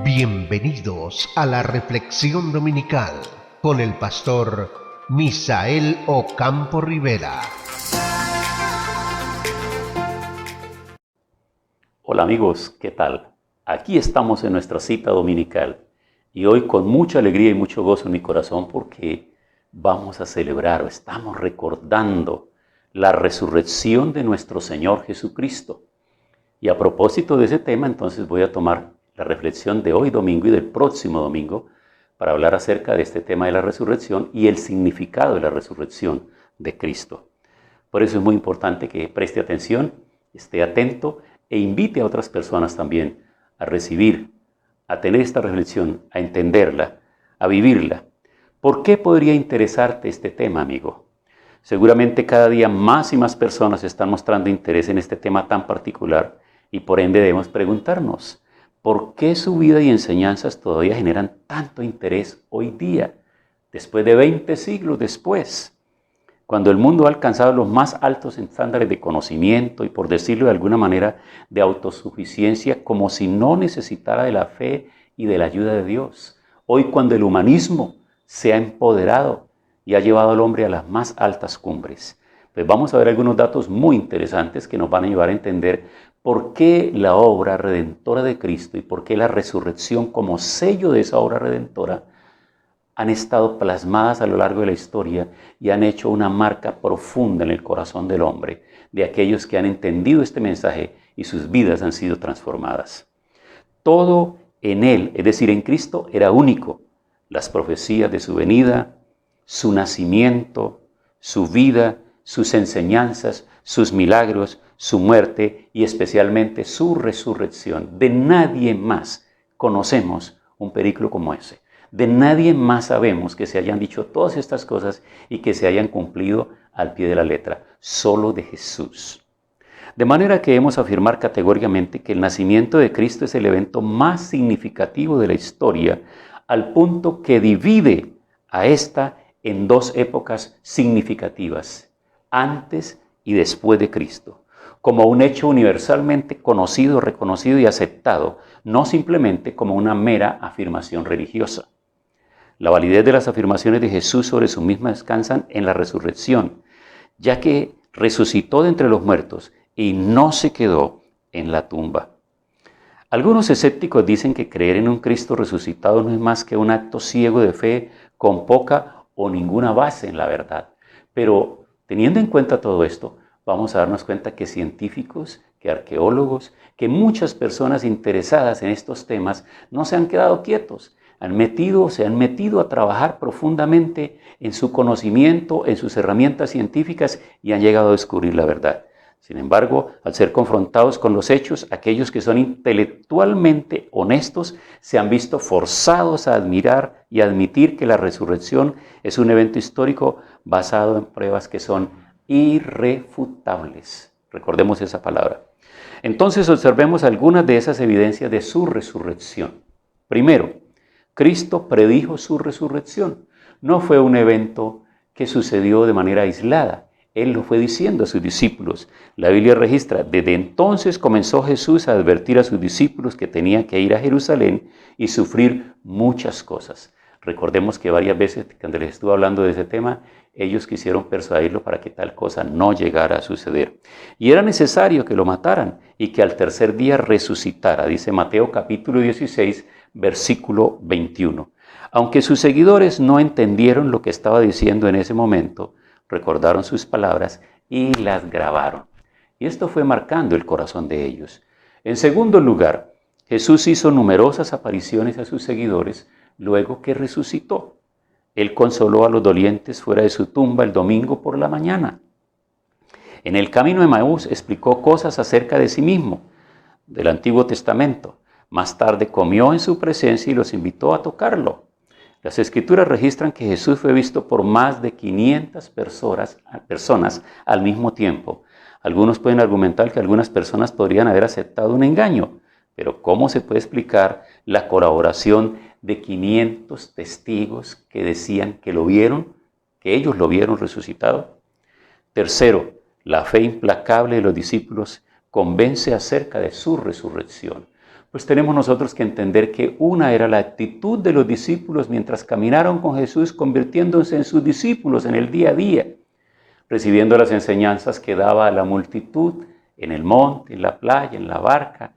Bienvenidos a la reflexión dominical con el pastor Misael Ocampo Rivera. Hola amigos, ¿qué tal? Aquí estamos en nuestra cita dominical y hoy con mucha alegría y mucho gozo en mi corazón porque vamos a celebrar o estamos recordando la resurrección de nuestro Señor Jesucristo. Y a propósito de ese tema, entonces voy a tomar la reflexión de hoy domingo y del próximo domingo para hablar acerca de este tema de la resurrección y el significado de la resurrección de Cristo. Por eso es muy importante que preste atención, esté atento e invite a otras personas también a recibir, a tener esta reflexión, a entenderla, a vivirla. ¿Por qué podría interesarte este tema, amigo? Seguramente cada día más y más personas están mostrando interés en este tema tan particular y por ende debemos preguntarnos, ¿por qué su vida y enseñanzas todavía generan tanto interés hoy día, después de 20 siglos después? Cuando el mundo ha alcanzado los más altos estándares de conocimiento y, por decirlo de alguna manera, de autosuficiencia, como si no necesitara de la fe y de la ayuda de Dios. Hoy, cuando el humanismo se ha empoderado y ha llevado al hombre a las más altas cumbres. Pues vamos a ver algunos datos muy interesantes que nos van a llevar a entender por qué la obra redentora de Cristo y por qué la resurrección como sello de esa obra redentora han estado plasmadas a lo largo de la historia y han hecho una marca profunda en el corazón del hombre, de aquellos que han entendido este mensaje y sus vidas han sido transformadas. Todo en Él, es decir, en Cristo, era único. Las profecías de su venida, su nacimiento, su vida, sus enseñanzas, sus milagros, su muerte y especialmente su resurrección. De nadie más conocemos un periplo como ese. De nadie más sabemos que se hayan dicho todas estas cosas y que se hayan cumplido al pie de la letra, solo de Jesús. De manera que debemos afirmar categóricamente que el nacimiento de Cristo es el evento más significativo de la historia, al punto que divide a esta en dos épocas significativas, antes y después de Cristo, como un hecho universalmente conocido, reconocido y aceptado, no simplemente como una mera afirmación religiosa. La validez de las afirmaciones de Jesús sobre su misma descansan en la resurrección, ya que resucitó de entre los muertos y no se quedó en la tumba. Algunos escépticos dicen que creer en un Cristo resucitado no es más que un acto ciego de fe con poca o ninguna base en la verdad. Pero teniendo en cuenta todo esto, vamos a darnos cuenta que científicos, que arqueólogos, que muchas personas interesadas en estos temas no se han quedado quietos. Se han metido a trabajar profundamente en su conocimiento, en sus herramientas científicas y han llegado a descubrir la verdad. Sin embargo, al ser confrontados con los hechos, aquellos que son intelectualmente honestos se han visto forzados a admirar y admitir que la resurrección es un evento histórico basado en pruebas que son irrefutables. Recordemos esa palabra. Entonces observemos algunas de esas evidencias de su resurrección. Primero, Cristo predijo su resurrección. No fue un evento que sucedió de manera aislada. Él lo fue diciendo a sus discípulos. La Biblia registra, desde entonces comenzó Jesús a advertir a sus discípulos que tenía que ir a Jerusalén y sufrir muchas cosas. Recordemos que varias veces cuando les estuve hablando de ese tema, ellos quisieron persuadirlo para que tal cosa no llegara a suceder. Y era necesario que lo mataran y que al tercer día resucitara, dice Mateo capítulo 16, versículo 21. Aunque sus seguidores no entendieron lo que estaba diciendo en ese momento, recordaron sus palabras y las grabaron. Y esto fue marcando el corazón de ellos. En segundo lugar, Jesús hizo numerosas apariciones a sus seguidores luego que resucitó. Él consoló a los dolientes fuera de su tumba el domingo por la mañana. En el camino de Emaús explicó cosas acerca de sí mismo, del Antiguo Testamento. Más tarde comió en su presencia y los invitó a tocarlo. Las Escrituras registran que Jesús fue visto por más de 500 personas al mismo tiempo. Algunos pueden argumentar que algunas personas podrían haber aceptado un engaño, pero ¿cómo se puede explicar la colaboración de 500 testigos que decían que lo vieron, que ellos lo vieron resucitado? Tercero, la fe implacable de los discípulos convence acerca de su resurrección. Pues tenemos nosotros que entender que una era la actitud de los discípulos mientras caminaron con Jesús, convirtiéndose en sus discípulos en el día a día, recibiendo las enseñanzas que daba a la multitud en el monte, en la playa, en la barca,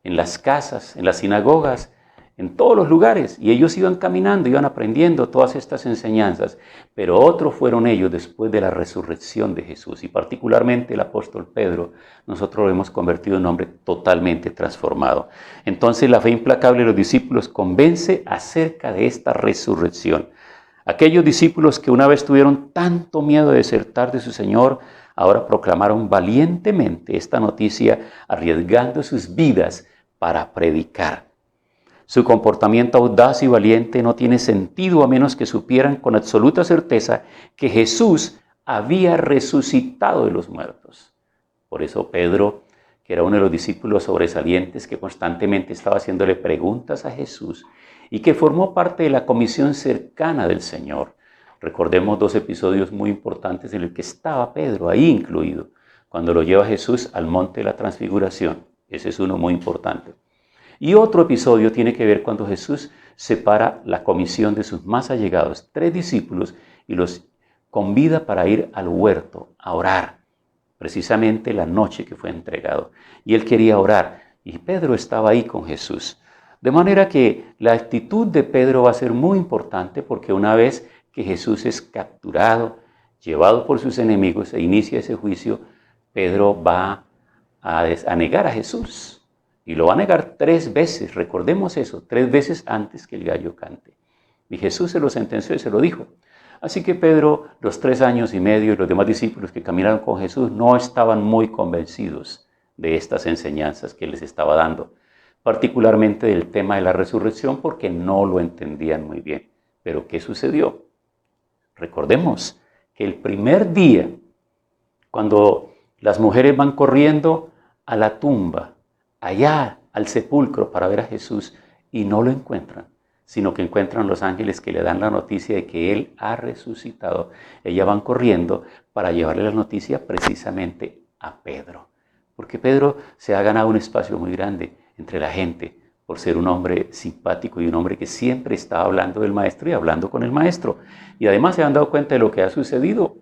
en las casas, en las sinagogas, en todos los lugares. Y ellos iban caminando, iban aprendiendo todas estas enseñanzas. Pero otros fueron ellos después de la resurrección de Jesús. Y particularmente el apóstol Pedro, nosotros lo hemos convertido en un hombre totalmente transformado. Entonces la fe implacable de los discípulos convence acerca de esta resurrección. Aquellos discípulos que una vez tuvieron tanto miedo de desertar de su Señor, ahora proclamaron valientemente esta noticia, arriesgando sus vidas para predicar. Su comportamiento audaz y valiente no tiene sentido a menos que supieran con absoluta certeza que Jesús había resucitado de los muertos. Por eso Pedro, que era uno de los discípulos sobresalientes que constantemente estaba haciéndole preguntas a Jesús y que formó parte de la comisión cercana del Señor. Recordemos 2 episodios muy importantes en los que estaba Pedro ahí incluido, cuando lo lleva Jesús al monte de la transfiguración. Ese es uno muy importante. Y otro episodio tiene que ver cuando Jesús separa la comisión de sus más allegados, 3 discípulos, y los convida para ir al huerto a orar, precisamente la noche que fue entregado. Y él quería orar, y Pedro estaba ahí con Jesús. De manera que la actitud de Pedro va a ser muy importante, porque una vez que Jesús es capturado, llevado por sus enemigos e inicia ese juicio, Pedro va a negar a Jesús. Y lo va a negar 3 veces, recordemos eso, 3 veces antes que el gallo cante. Y Jesús se lo sentenció y se lo dijo. Así que Pedro, los 3 años y medio y los demás discípulos que caminaron con Jesús no estaban muy convencidos de estas enseñanzas que les estaba dando, particularmente del tema de la resurrección, porque no lo entendían muy bien. Pero ¿qué sucedió? Recordemos que el primer día, cuando las mujeres van corriendo a la tumba, allá al sepulcro para ver a Jesús, y no lo encuentran, sino que encuentran los ángeles que le dan la noticia de que Él ha resucitado. Ellas van corriendo para llevarle la noticia precisamente a Pedro, porque Pedro se ha ganado un espacio muy grande entre la gente por ser un hombre simpático y un hombre que siempre estaba hablando del Maestro y hablando con el Maestro. Y además se han dado cuenta de lo que ha sucedido,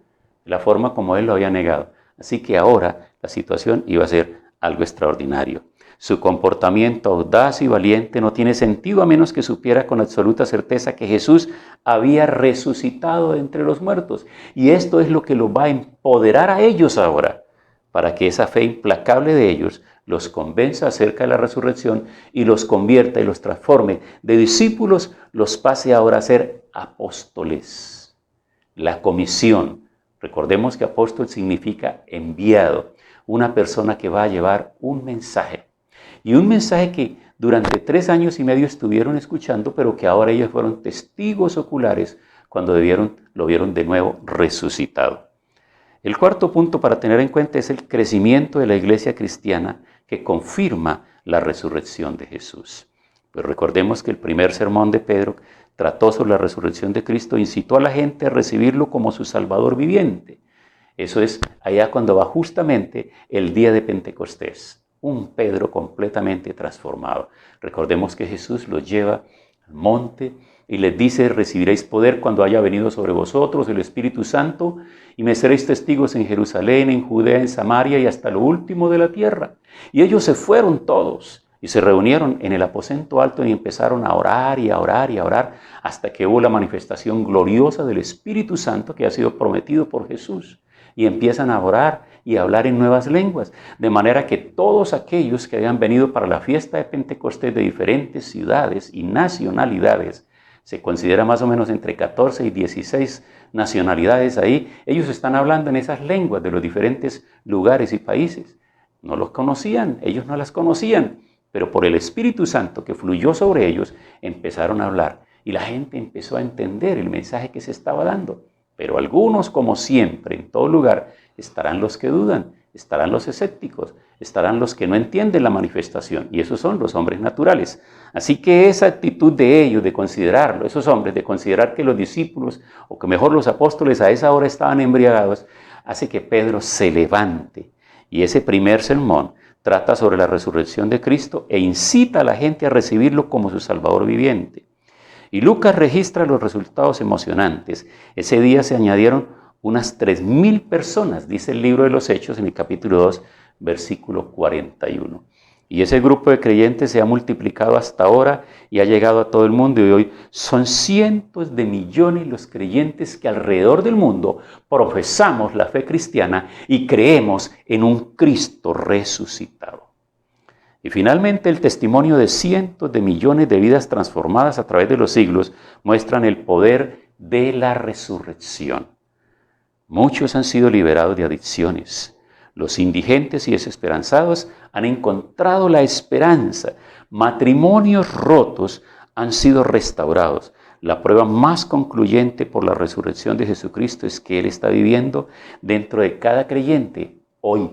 la forma como Él lo había negado. Así que ahora la situación iba a ser algo extraordinario. Su comportamiento audaz y valiente no tiene sentido a menos que supiera con absoluta certeza que Jesús había resucitado de entre los muertos. Y esto es lo que los va a empoderar a ellos ahora, para que esa fe implacable de ellos los convenza acerca de la resurrección y los convierta y los transforme de discípulos, los pase ahora a ser apóstoles. La comisión. Recordemos que apóstol significa enviado, una persona que va a llevar un mensaje. Y un mensaje que durante 3 años y medio estuvieron escuchando, pero que ahora ellos fueron testigos oculares cuando lo vieron de nuevo resucitado. El cuarto punto para tener en cuenta es el crecimiento de la iglesia cristiana que confirma la resurrección de Jesús. Pues recordemos que el primer sermón de Pedro trató sobre la resurrección de Cristo, incitó a la gente a recibirlo como su Salvador viviente. Eso es allá cuando va justamente el día de Pentecostés. Un Pedro completamente transformado. Recordemos que Jesús los lleva al monte y les dice: recibiréis poder cuando haya venido sobre vosotros el Espíritu Santo y me seréis testigos en Jerusalén, en Judea, en Samaria y hasta lo último de la tierra. Y ellos se fueron todos y se reunieron en el aposento alto y empezaron a orar y a orar y a orar hasta que hubo la manifestación gloriosa del Espíritu Santo que ha sido prometido por Jesús. Y empiezan a orar y a hablar en nuevas lenguas, de manera que todos aquellos que habían venido para la fiesta de Pentecostés de diferentes ciudades y nacionalidades, se considera más o menos entre 14 y 16 nacionalidades ahí, ellos están hablando en esas lenguas de los diferentes lugares y países. No los conocían, ellos no las conocían, pero por el Espíritu Santo que fluyó sobre ellos, empezaron a hablar y la gente empezó a entender el mensaje que se estaba dando. Pero algunos, como siempre, en todo lugar, estarán los que dudan, estarán los escépticos, estarán los que no entienden la manifestación, y esos son los hombres naturales. Así que esa actitud de ellos, de considerarlo, esos hombres, de considerar que los discípulos, o que mejor los apóstoles a esa hora estaban embriagados, hace que Pedro se levante. Y ese primer sermón trata sobre la resurrección de Cristo e incita a la gente a recibirlo como su Salvador viviente. Y Lucas registra los resultados emocionantes. Ese día se añadieron unas 3.000 personas, dice el libro de los Hechos en el capítulo 2, versículo 41. Y ese grupo de creyentes se ha multiplicado hasta ahora y ha llegado a todo el mundo. Y hoy son cientos de millones los creyentes que alrededor del mundo profesamos la fe cristiana y creemos en un Cristo resucitado. Y finalmente el testimonio de cientos de millones de vidas transformadas a través de los siglos muestran el poder de la resurrección. Muchos han sido liberados de adicciones. Los indigentes y desesperanzados han encontrado la esperanza. Matrimonios rotos han sido restaurados. La prueba más concluyente por la resurrección de Jesucristo es que Él está viviendo dentro de cada creyente hoy.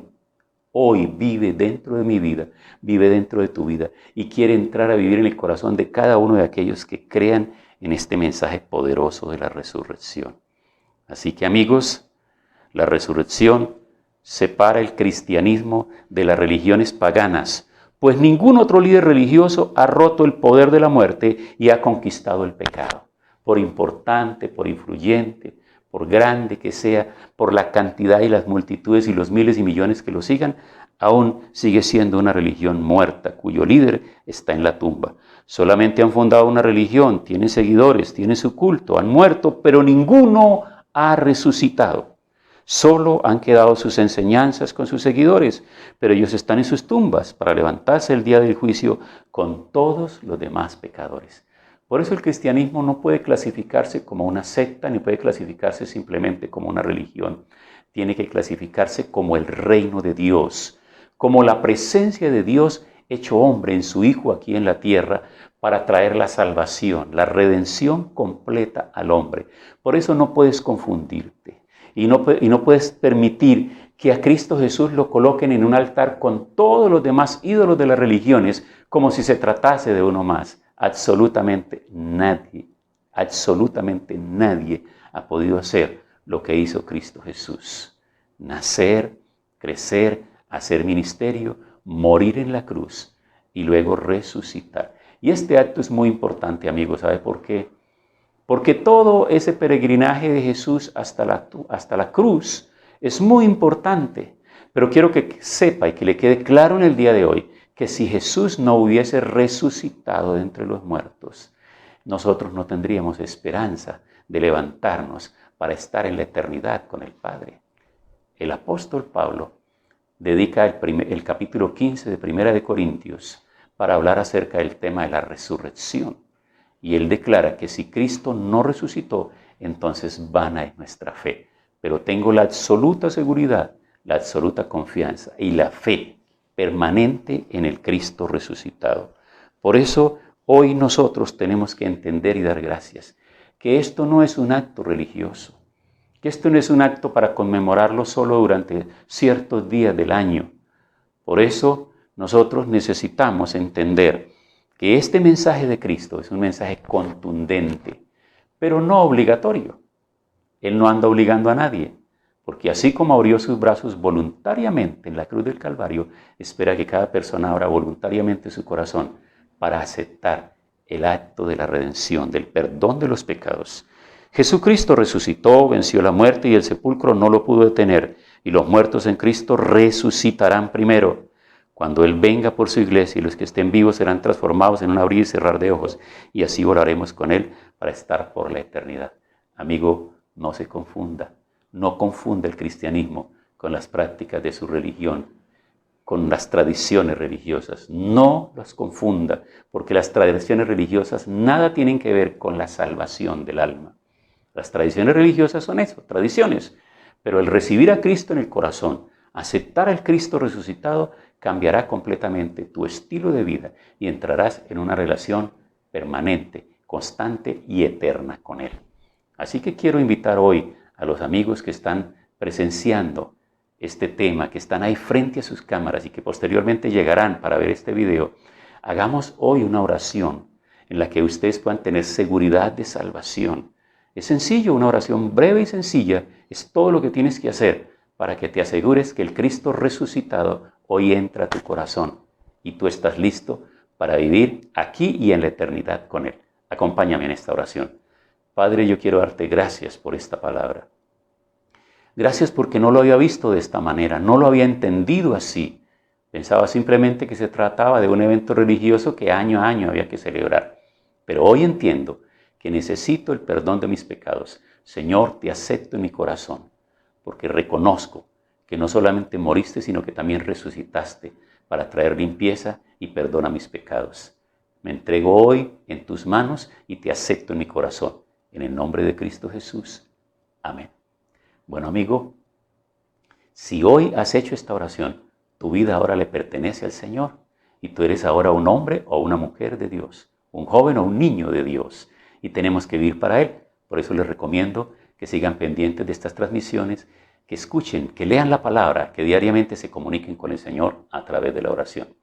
Hoy vive dentro de mi vida, vive dentro de tu vida y quiere entrar a vivir en el corazón de cada uno de aquellos que crean en este mensaje poderoso de la resurrección. Así que amigos, la resurrección separa el cristianismo de las religiones paganas, pues ningún otro líder religioso ha roto el poder de la muerte y ha conquistado el pecado. Por importante, por influyente, por grande que sea, por la cantidad y las multitudes y los miles y millones que lo sigan, aún sigue siendo una religión muerta, cuyo líder está en la tumba. Solamente han fundado una religión, tienen seguidores, tienen su culto, han muerto, pero ninguno ha resucitado. Solo han quedado sus enseñanzas con sus seguidores, pero ellos están en sus tumbas para levantarse el día del juicio con todos los demás pecadores. Por eso el cristianismo no puede clasificarse como una secta, ni puede clasificarse simplemente como una religión. Tiene que clasificarse como el reino de Dios, como la presencia de Dios hecho hombre en su Hijo aquí en la tierra para traer la salvación, la redención completa al hombre. Por eso no puedes confundirte y no puedes permitir que a Cristo Jesús lo coloquen en un altar con todos los demás ídolos de las religiones como si se tratase de uno más. Absolutamente nadie ha podido hacer lo que hizo Cristo Jesús. Nacer, crecer, hacer ministerio, morir en la cruz y luego resucitar. Y este acto es muy importante, amigos. ¿Sabe por qué? Porque todo ese peregrinaje de Jesús hasta la cruz es muy importante. Pero quiero que sepa y que le quede claro en el día de hoy que si Jesús no hubiese resucitado de entre los muertos, nosotros no tendríamos esperanza de levantarnos para estar en la eternidad con el Padre. El apóstol Pablo dedica el capítulo 15 de Primera de Corintios para hablar acerca del tema de la resurrección. Y él declara que si Cristo no resucitó, entonces vana es nuestra fe. Pero tengo la absoluta seguridad, la absoluta confianza y la fe permanente en el Cristo resucitado. Por eso hoy nosotros tenemos que entender y dar gracias, que esto no es un acto religioso, que esto no es un acto para conmemorarlo solo durante ciertos días del año. Por eso nosotros necesitamos entender que este mensaje de Cristo es un mensaje contundente, pero no obligatorio. Él no anda obligando a nadie, porque así como abrió sus brazos voluntariamente en la cruz del Calvario, espera que cada persona abra voluntariamente su corazón para aceptar el acto de la redención, del perdón de los pecados. Jesucristo resucitó, venció la muerte y el sepulcro no lo pudo detener, y los muertos en Cristo resucitarán primero. Cuando Él venga por su iglesia y los que estén vivos serán transformados en un abrir y cerrar de ojos, y así volaremos con Él para estar por la eternidad. Amigo, no se confunda. No confunda el cristianismo con las prácticas de su religión, con las tradiciones religiosas. No las confunda, porque las tradiciones religiosas nada tienen que ver con la salvación del alma. Las tradiciones religiosas son eso, tradiciones. Pero el recibir a Cristo en el corazón, aceptar al Cristo resucitado, cambiará completamente tu estilo de vida y entrarás en una relación permanente, constante y eterna con Él. Así que quiero invitar hoy a los amigos que están presenciando este tema, que están ahí frente a sus cámaras y que posteriormente llegarán para ver este video, hagamos hoy una oración en la que ustedes puedan tener seguridad de salvación. Es sencillo, una oración breve y sencilla, es todo lo que tienes que hacer para que te asegures que el Cristo resucitado hoy entra a tu corazón y tú estás listo para vivir aquí y en la eternidad con Él. Acompáñame en esta oración. Padre, yo quiero darte gracias por esta palabra. Gracias porque no lo había visto de esta manera, no lo había entendido así. Pensaba simplemente que se trataba de un evento religioso que año a año había que celebrar. Pero hoy entiendo que necesito el perdón de mis pecados. Señor, te acepto en mi corazón, porque reconozco que no solamente moriste, sino que también resucitaste para traer limpieza y perdón a mis pecados. Me entrego hoy en tus manos y te acepto en mi corazón. En el nombre de Cristo Jesús. Amén. Bueno, amigo, si hoy has hecho esta oración, tu vida ahora le pertenece al Señor y tú eres ahora un hombre o una mujer de Dios, un joven o un niño de Dios y tenemos que vivir para Él. Por eso les recomiendo que sigan pendientes de estas transmisiones, que escuchen, que lean la palabra, que diariamente se comuniquen con el Señor a través de la oración.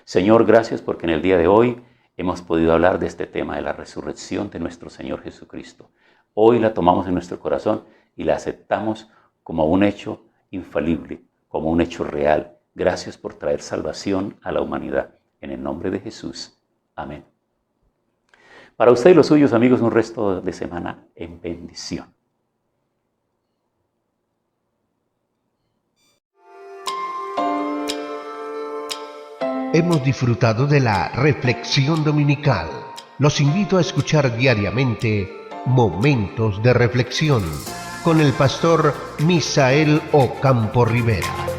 Señor, gracias porque en el día de hoy hemos podido hablar de este tema de la resurrección de nuestro Señor Jesucristo. Hoy la tomamos en nuestro corazón y la aceptamos como un hecho infalible, como un hecho real. Gracias por traer salvación a la humanidad. En el nombre de Jesús. Amén. Para usted y los suyos, amigos, un resto de semana en bendición. Hemos disfrutado de la reflexión dominical. Los invito a escuchar diariamente Momentos de Reflexión con el pastor Misael Ocampo Rivera.